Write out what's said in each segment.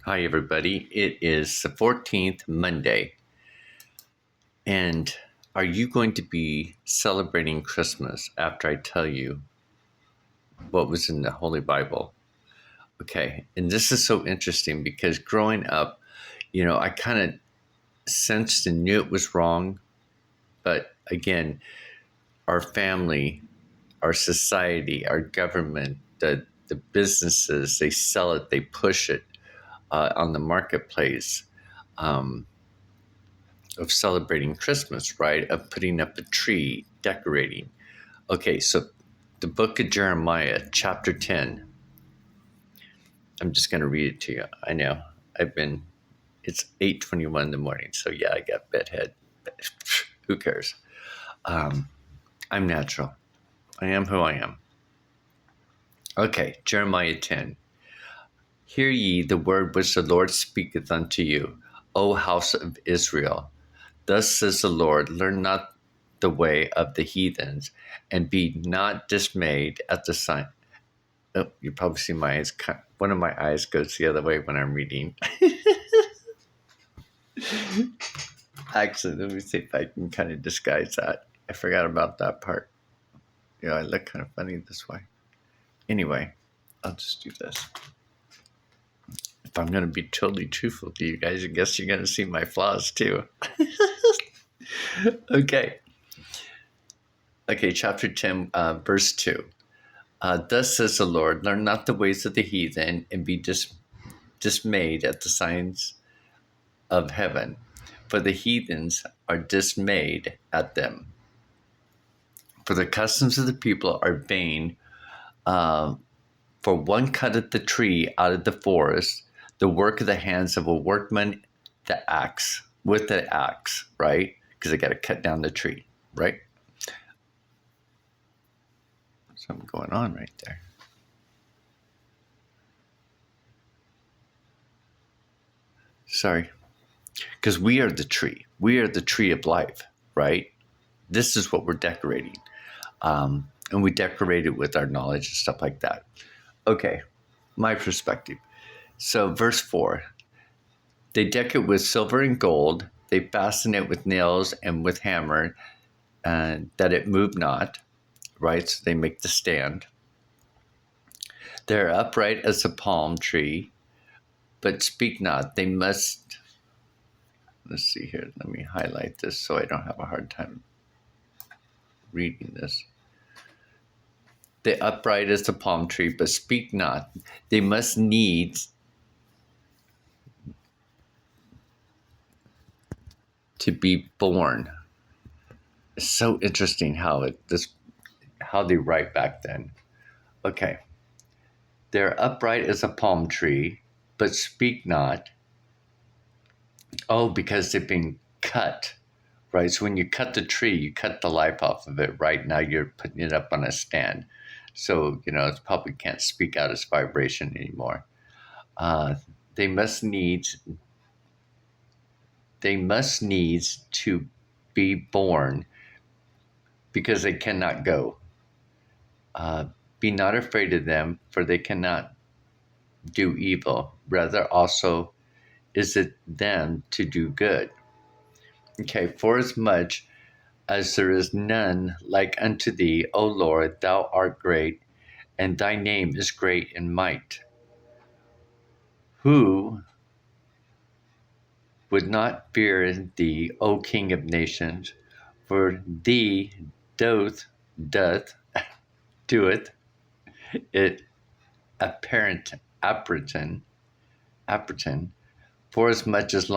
Hi, everybody. It is the 14th Monday. And are you going to be celebrating Christmas after I tell you what was in the Holy Bible? Okay. And this is so interesting because growing up, I kind of sensed and knew it was wrong. But again, our family, our society, our government, the businesses, they sell it, they push it on the marketplace. Of celebrating Christmas, right? Of putting up a tree, decorating. Okay, so the book of Jeremiah, chapter 10. I'm just going to read it to you. I know it's 8:21 in the morning, so yeah, I got bedhead. Who cares? I'm natural. I am who I am. Okay, Jeremiah 10. Hear ye the word which the Lord speaketh unto you, O house of Israel. Thus says the Lord, learn not the way of the heathens, and be not dismayed at the sign. Oh, you probably see my eyes. One of my eyes goes the other way when I'm reading. Actually, let me see if I can kind of disguise that. I forgot about that part. I look kind of funny this way. Anyway, I'll just do this. If I'm going to be totally truthful to you guys, I guess you're going to see my flaws too. Okay, chapter 10, verse 2. Thus says the Lord, learn not the ways of the heathen, and be dismayed at the signs of heaven, for the heathens are dismayed at them. For the customs of the people are vain. For one cutteth the tree out of the forest, the work of the hands of a workman, with the axe, right? Because they got to cut down the tree, right? Something going on right there. Sorry. Because we are the tree. We are the tree of life, right? This is what we're decorating. And we decorate it with our knowledge and stuff like that. Okay, my perspective. So verse 4, they deck it with silver and gold. They fasten it with nails and with hammer, that it move not, right? So they make the stand. They're upright as a palm tree, but speak not. They must, let's see here. Let me highlight this so I don't have a hard time reading this. They upright as a palm tree, but speak not. They must needs to be borne. It's so interesting how they write back then. Okay. They're upright as a palm tree, but speak not. Oh, because they've been cut, right? So when you cut the tree, you cut the life off of it, right? Now you're putting it up on a stand. So, it probably can't speak out its vibration anymore. They must needs to be born because they cannot go. Be not afraid of them, for they cannot do evil. Rather also is it them to do good. Okay, forasmuch as there is none like unto thee, O Lord, thou art great, and thy name is great in might. Who would not fear thee, O King of nations? For thee doth, doeth it appertain, forasmuch as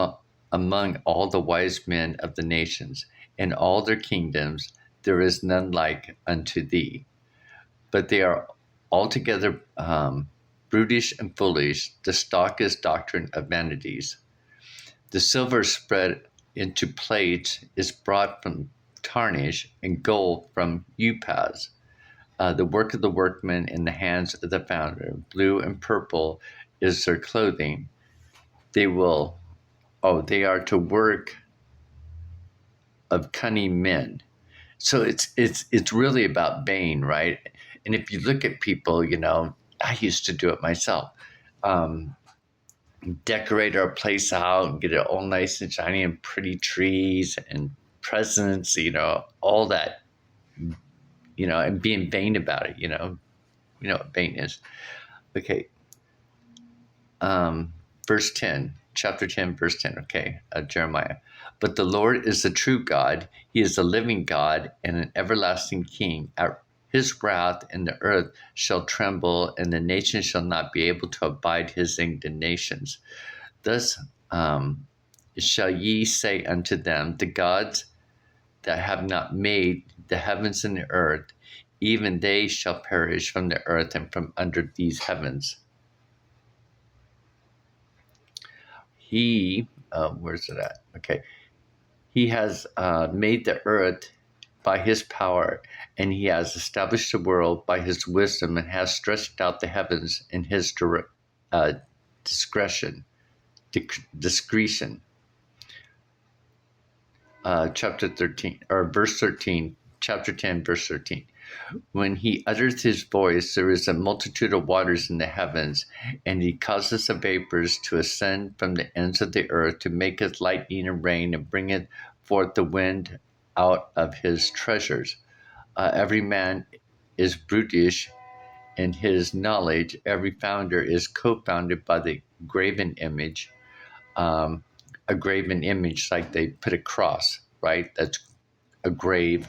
among all the wise men of the nations, in all their kingdoms, there is none like unto thee. But they are altogether brutish and foolish. The stock is doctrine of vanities. The silver spread into plates is brought from tarnish, and gold from Upaz. The work of the workman in the hands of the founder. Blue and purple is their clothing. They are to work of cunning men. So it's really about vain, right? And if you look at people, I used to do it myself. decorate our place out and get it all nice and shiny and pretty trees and presents, all that, and being vain about it, what vain is. Okay. Verse 10, chapter 10, verse 10, okay, Jeremiah. But the Lord is the true God. He is the living God and an everlasting King. At his wrath and the earth shall tremble, and the nations shall not be able to abide his indignations. Thus shall ye say unto them, the gods that have not made the heavens and the earth, even they shall perish from the earth and from under these heavens. He, where's it at? Okay. He has made the earth by his power, and he has established the world by his wisdom, and has stretched out the heavens in his discretion. Chapter 13, or verse 13, chapter 10, verse 13. When he uttereth his voice, there is a multitude of waters in the heavens, and he causeth the vapors to ascend from the ends of the earth, to maketh lightning and rain, and bringeth forth the wind out of his treasures. Every man is brutish in his knowledge. Every founder is co-founded by the graven image. A graven image, like they put a cross, right? That's a grave.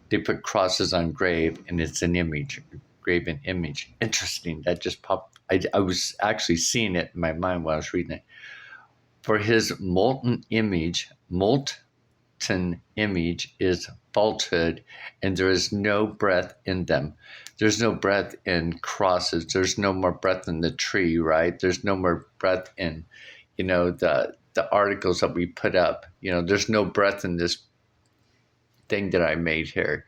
They put crosses on grave, and it's an image, graven image. Interesting. That just popped. I was actually seeing it in my mind while I was reading it. For his molten image is falsehood, and there is no breath in them. There's no breath in crosses. There's no more breath in the tree, right? There's no more breath in, the articles that we put up. There's no breath in this thing that I made here.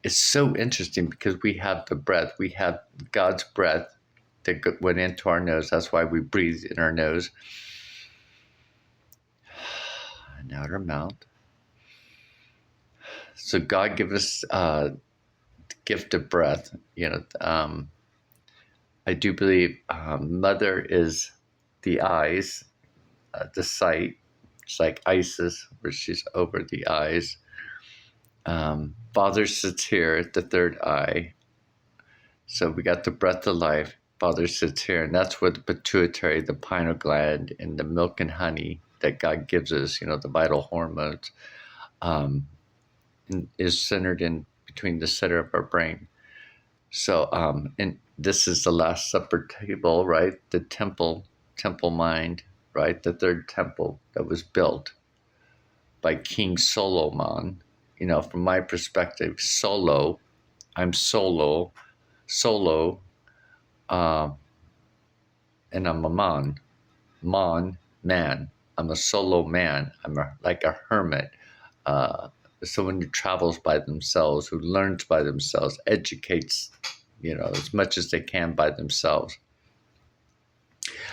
It's so interesting because we have the breath. We have God's breath that went into our nose. That's why we breathe in our nose and out our mouth. So God give us the gift of breath. I do believe mother is the eyes, the sight. It's like Isis, where she's over the eyes. Father sits here, the third eye. So we got the breath of life. Father sits here, and that's where the pituitary, the pineal gland, and the milk and honey that God gives us, the vital hormones, is centered in between the center of our brain. So, and this is the Last Supper table, right? The temple mind, right? The third temple that was built by King Solomon. From my perspective, I'm solo, and I'm a man. I'm a solo man. I'm like a hermit, someone who travels by themselves, who learns by themselves, educates, as much as they can by themselves.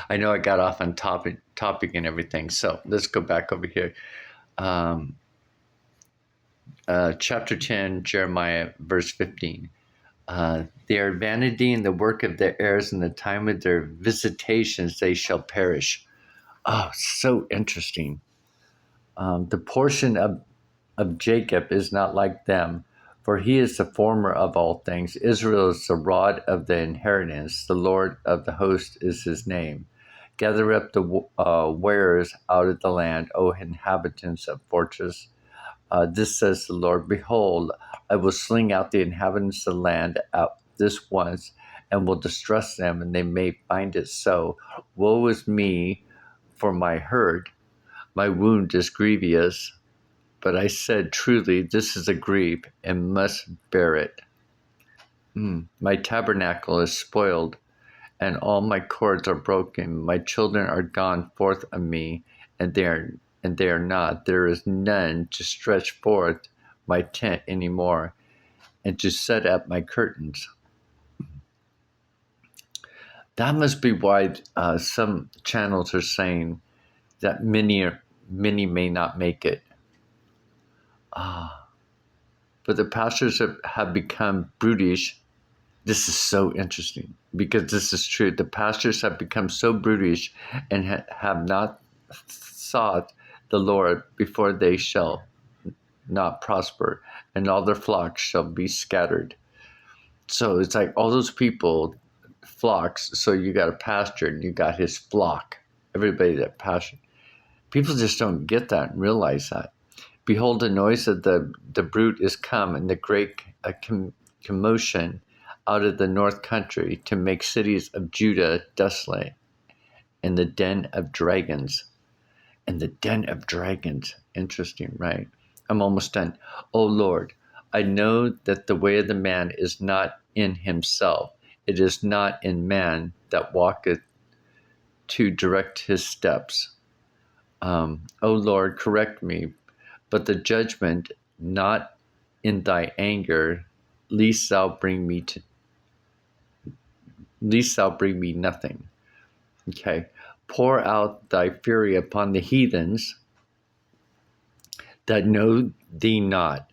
I know I got off on topic and everything, so let's go back over here. Chapter 10, Jeremiah, verse 15. They are vanity in the work of their heirs, in the time of their visitations they shall perish. Oh, so interesting. The portion of Jacob is not like them, for he is the former of all things. Israel is the rod of the inheritance. The Lord of the host is his name. Gather up the warriors out of the land, O inhabitants of fortress. This says the Lord, behold, I will sling out the inhabitants of the land at this once, and will distress them, and they may find it so. Woe is me for my hurt, my wound is grievous. But I said, truly, this is a grief, and must bear it. My tabernacle is spoiled, and all my cords are broken. My children are gone forth of me, and they are not. There is none to stretch forth my tent any more, and to set up my curtains. That must be why some channels are saying that many may not make it. But the pastors have become brutish This is so interesting because this is true. The pastors have become so brutish and have not sought the Lord before they shall not prosper, and all their flocks shall be scattered. So it's like all those people, flocks. So you got a pastor and you got his flock, everybody that pastor. People just don't get that and realize that. Behold, the noise of the brute is come, and the great commotion out of the north country, to make cities of Judah desolate, and the den of dragons. And the den of dragons. Interesting, right? I'm almost done. O Lord, I know that the way of the man is not in himself. It is not in man that walketh to direct his steps. O Lord, correct me, but the judgment not in thy anger, lest thou bring me nothing. Okay. Pour out thy fury upon the heathens that know thee not,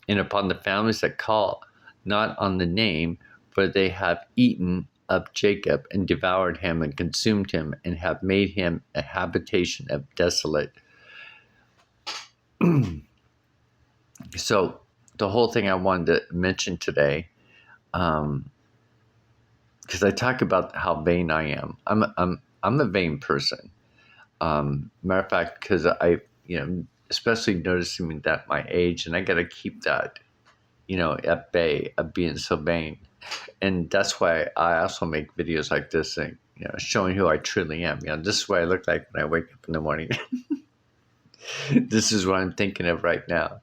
and upon the families that call not on the name, for they have eaten up Jacob and devoured him and consumed him, and have made him a habitation of desolate. So the whole thing I wanted to mention today, because I talk about how vain I am. I'm a vain person. Matter of fact, because I, especially noticing that my age, and I got to keep that, at bay of being so vain. And that's why I also make videos like this, and showing who I truly am. This is what I look like when I wake up in the morning. This is what I'm thinking of right now.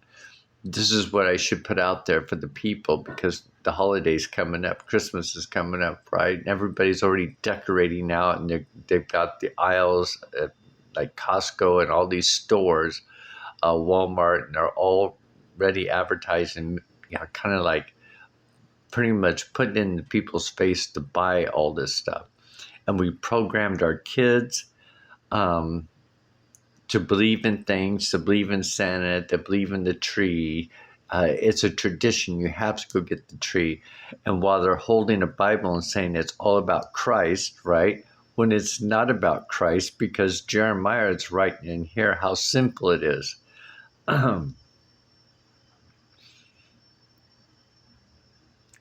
This is what I should put out there for the people, because the holiday's coming up. Christmas is coming up, right? And everybody's already decorating out, and they've got the aisles at, like Costco and all these stores, Walmart, and they're already advertising, kind of like pretty much putting in people's face to buy all this stuff. And we programmed our kids to believe in things, to believe in Santa, to believe in the tree. It's a tradition. You have to go get the tree. And while they're holding a Bible and saying it's all about Christ, right? When it's not about Christ, because Jeremiah is writing in here how sinful it is.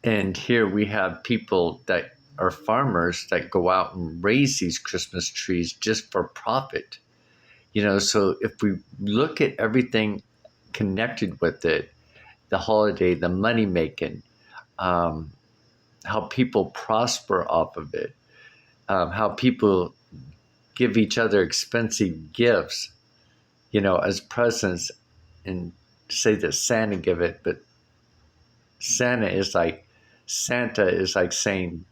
And here we have people that are farmers that go out and raise these Christmas trees just for profit. So if we look at everything connected with it, the holiday, the money making, how people prosper off of it, how people give each other expensive gifts, as presents, and say that Santa give it, but Santa is like saying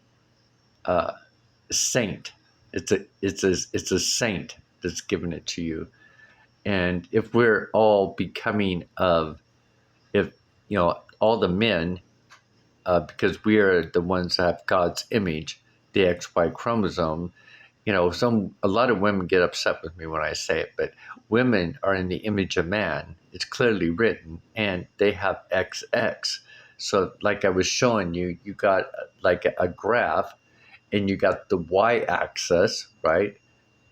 saint. It's a saint that's giving it to you. And if we're all becoming all the men, because we are the ones that have God's image, the XY chromosome, a lot of women get upset with me when I say it, but women are in the image of man. It's clearly written, and they have XX. So like I was showing you, you got like a graph, and you got the Y-axis, right?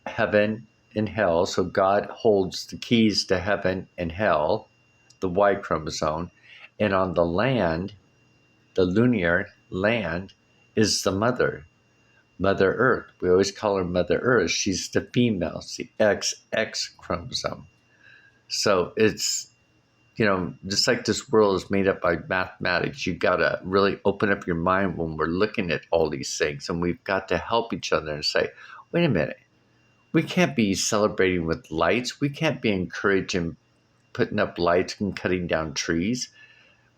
Heaven and hell. So God holds the keys to heaven and hell, the Y chromosome. And on the land, the lunar land, is the Mother Earth. We always call her Mother Earth. She's the female, it's the XX chromosome. So it's, just like this world is made up by mathematics, you got to really open up your mind when we're looking at all these things. And we've got to help each other and say, wait a minute. We can't be celebrating with lights. We can't be encouraging putting up lights and cutting down trees,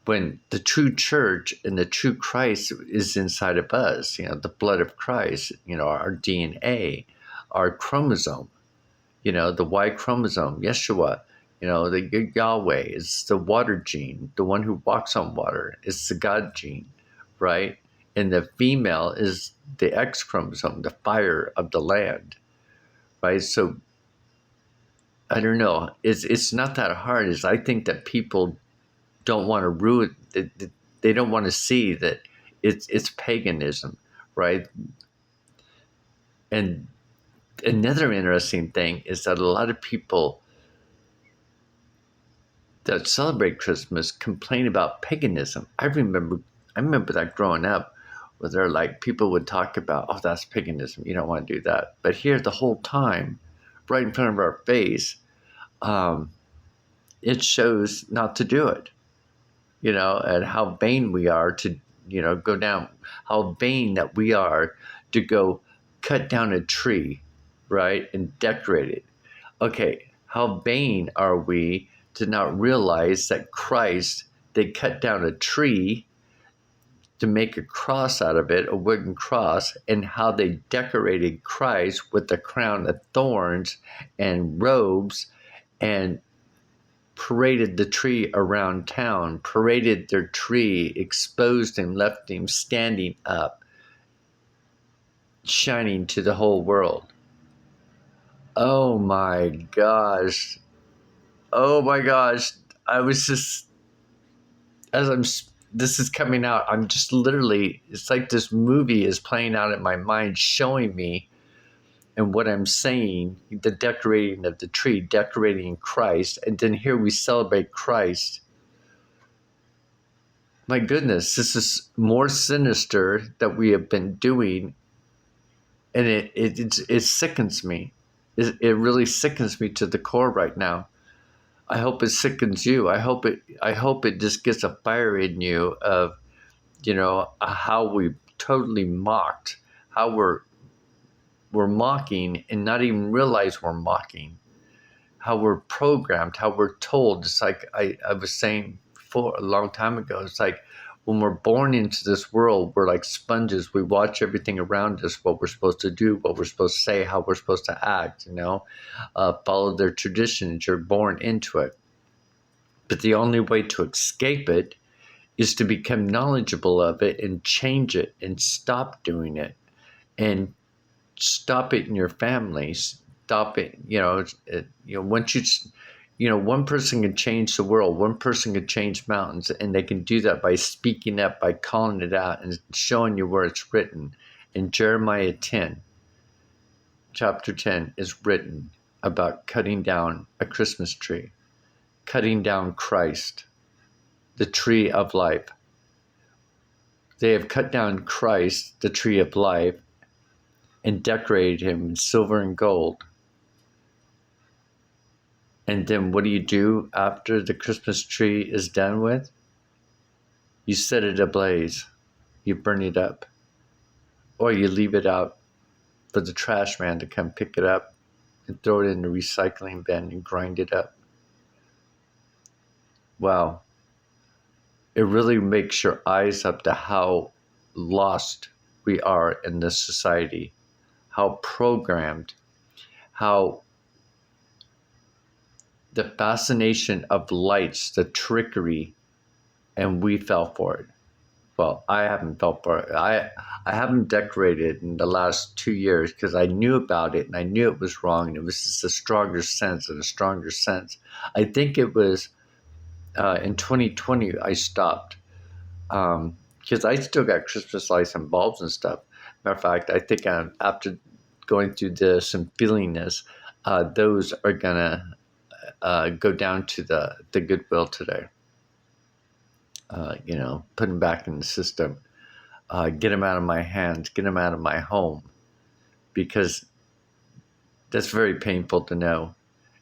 when the true church and the true Christ is inside of us, the blood of Christ, our DNA, our chromosome, the Y chromosome, Yeshua, the Yahweh is the water gene, the one who walks on water. It's the God gene, right? And the female is the X chromosome, the fire of the land, right? So I don't know. It's not that hard. I think that people don't want to ruin. They don't want to see that It's paganism, right? And another interesting thing is that a lot of people that celebrate Christmas complain about paganism. I remember that growing up, where they're like, people would talk about, oh, that's paganism. You don't want to do that. But here, the whole time, right in front of our face, it shows not to do it. And how vain we are to, go down. How vain that we are to go cut down a tree, right, and decorate it. Okay, how vain are we to not realize that Christ, they cut down a tree to make a cross out of it, a wooden cross, and how they decorated Christ with a crown of thorns and robes and paraded the tree around town, paraded their tree, exposed him, left him standing up, shining to the whole world. Oh my gosh. Oh my gosh. I was just, this is coming out, I'm just literally, it's like this movie is playing out in my mind, showing me and what I'm saying, the decorating of the tree, decorating Christ. And then here we celebrate Christ. My goodness, this is more sinister that we have been doing. And it sickens me. It really sickens me to the core right now. I hope it sickens you. I hope it just gets a fire in you of, how we totally mocked, how we're mocking and not even realize we're mocking, how we're programmed, how we're told. It's like I was saying before a long time ago, it's like when we're born into this world, we're like sponges. We watch everything around us, what we're supposed to do, what we're supposed to say, how we're supposed to act, follow their traditions. You're born into it. But the only way to escape it is to become knowledgeable of it and change it and stop doing it and stop it in your family. Stop it. Once one person can change the world. One person can change mountains, and they can do that by speaking up, by calling it out and showing you where it's written. In Jeremiah 10, chapter 10 is written about cutting down a Christmas tree, cutting down Christ, the tree of life. They have cut down Christ, the tree of life, and decorated him in silver and gold. And then what do you do after the Christmas tree is done with? You set it ablaze. You burn it up. Or you leave it out for the trash man to come pick it up and throw it in the recycling bin and grind it up. Wow. It really makes your eyes up to how lost we are in this society, how programmed, how the fascination of lights, the trickery, and we fell for it. Well, I haven't fell for it. I haven't decorated in the last 2 years because I knew about it and I knew it was wrong, and it was just a stronger sense and a stronger sense. I think it was in 2020 I stopped because I still got Christmas lights and bulbs and stuff. Matter of fact, I think after going through this and feeling this, those are gonna go down to the Goodwill today. Put them back in the system. Get them out of my hands. Get them out of my home, because that's very painful to know.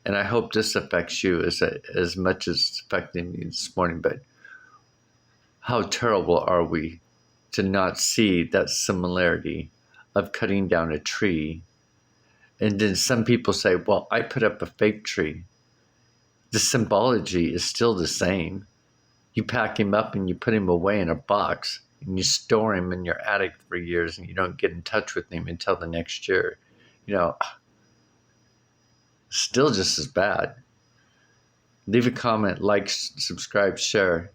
And I hope this affects you as much as it's affecting me this morning. But how terrible are we to not see that similarity of cutting down a tree? And then some people say, well, I put up a fake tree. The symbology is still the same. You pack him up and you put him away in a box and you store him in your attic for years and you don't get in touch with him until the next year. Still just as bad. Leave a comment, like, subscribe, share.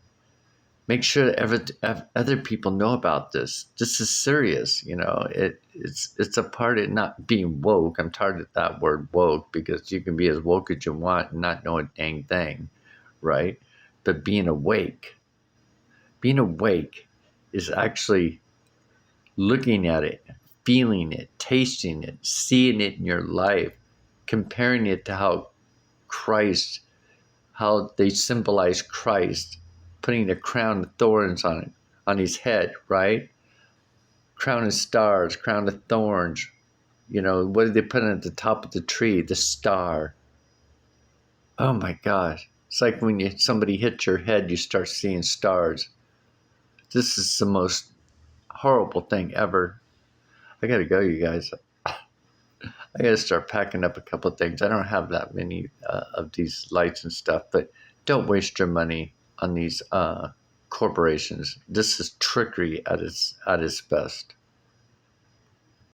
Make sure that other people know about this. This is serious. It's a part of not being woke. I'm tired of that word woke, because you can be as woke as you want and not know a dang thing, right? But being awake is actually looking at it, feeling it, tasting it, seeing it in your life, comparing it to how they symbolize Christ, putting a crown of thorns on his head, right? Crown of stars, crown of thorns. What did they put at the top of the tree? The star. Oh my gosh. It's like when somebody hits your head, you start seeing stars. This is the most horrible thing ever. I gotta go, you guys. I gotta start packing up a couple of things. I don't have that many of these lights and stuff, but don't waste your money on these corporations. This is trickery at its best.